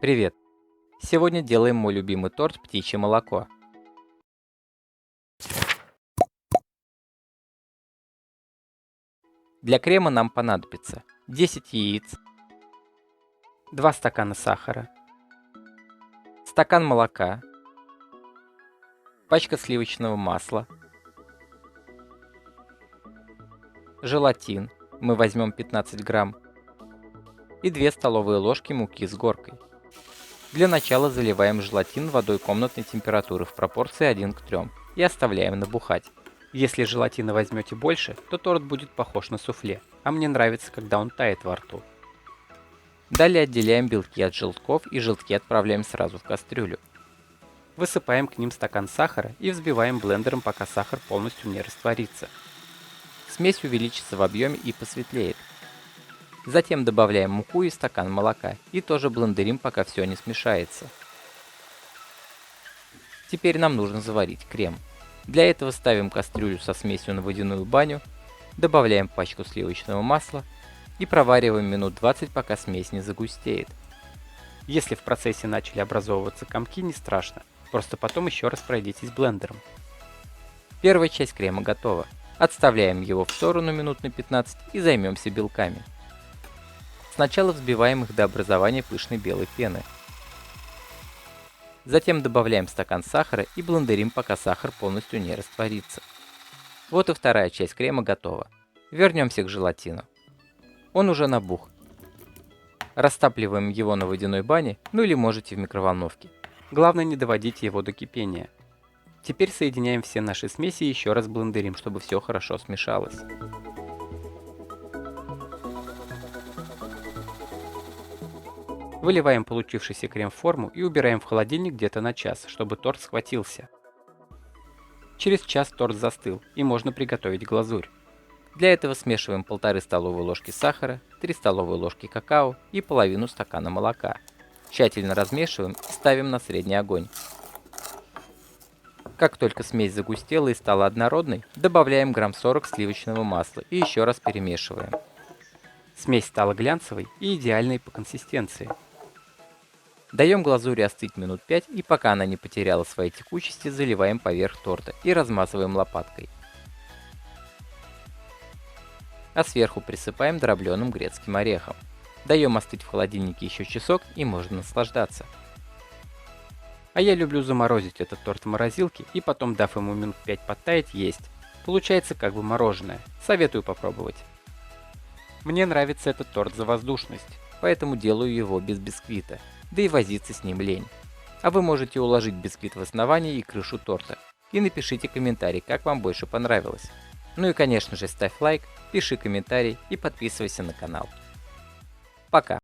Привет! Сегодня делаем мой любимый торт «Птичье молоко». Для крема нам понадобится 10 яиц, 2 стакана сахара, стакан молока, пачка сливочного масла, желатин, мы возьмем 15 грамм, и 2 столовые ложки муки с горкой. Для начала заливаем желатин водой комнатной температуры в пропорции 1 к 3 и оставляем набухать. Если желатина возьмете больше, то торт будет похож на суфле, а мне нравится, когда он тает во рту. Далее отделяем белки от желтков и желтки отправляем сразу в кастрюлю. Высыпаем к ним стакан сахара и взбиваем блендером, пока сахар полностью не растворится. Смесь увеличится в объеме и посветлеет. Затем добавляем муку и стакан молока и тоже блендерим, пока все не смешается. Теперь нам нужно заварить крем. Для этого ставим кастрюлю со смесью на водяную баню, добавляем пачку сливочного масла и провариваем минут 20, пока смесь не загустеет. Если в процессе начали образовываться комки, не страшно, просто потом еще раз пройдитесь блендером. Первая часть крема готова. Отставляем его в сторону минут на 15 и займемся белками. Сначала взбиваем их до образования пышной белой пены. Затем добавляем стакан сахара и блендерим, пока сахар полностью не растворится. Вот и вторая часть крема готова. Вернемся к желатину. Он уже набух. Растапливаем его на водяной бане, ну или можете в микроволновке. Главное, не доводите его до кипения. Теперь соединяем все наши смеси и еще раз блендерим, чтобы все хорошо смешалось. Выливаем получившийся крем в форму и убираем в холодильник где-то на час, чтобы торт схватился. Через час торт застыл и можно приготовить глазурь. Для этого смешиваем 1,5 столовые ложки сахара, 3 столовые ложки какао и половину стакана молока. Тщательно размешиваем и ставим на средний огонь. Как только смесь загустела и стала однородной, добавляем грамм 40 сливочного масла и еще раз перемешиваем. Смесь стала глянцевой и идеальной по консистенции. Даем глазури остыть минут 5 и пока она не потеряла своей текучести, заливаем поверх торта и размазываем лопаткой. А сверху присыпаем дробленым грецким орехом. Даем остыть в холодильнике еще часок и можно наслаждаться. А я люблю заморозить этот торт в морозилке и потом, дав ему минут 5 подтаять, есть. Получается как бы мороженое. Советую попробовать. Мне нравится этот торт за воздушность, поэтому делаю его без бисквита, да и возиться с ним лень. А вы можете уложить бисквит в основание и крышу торта. И напишите комментарий, как вам больше понравилось. Ну и конечно же ставь лайк, пиши комментарий и подписывайся на канал. Пока!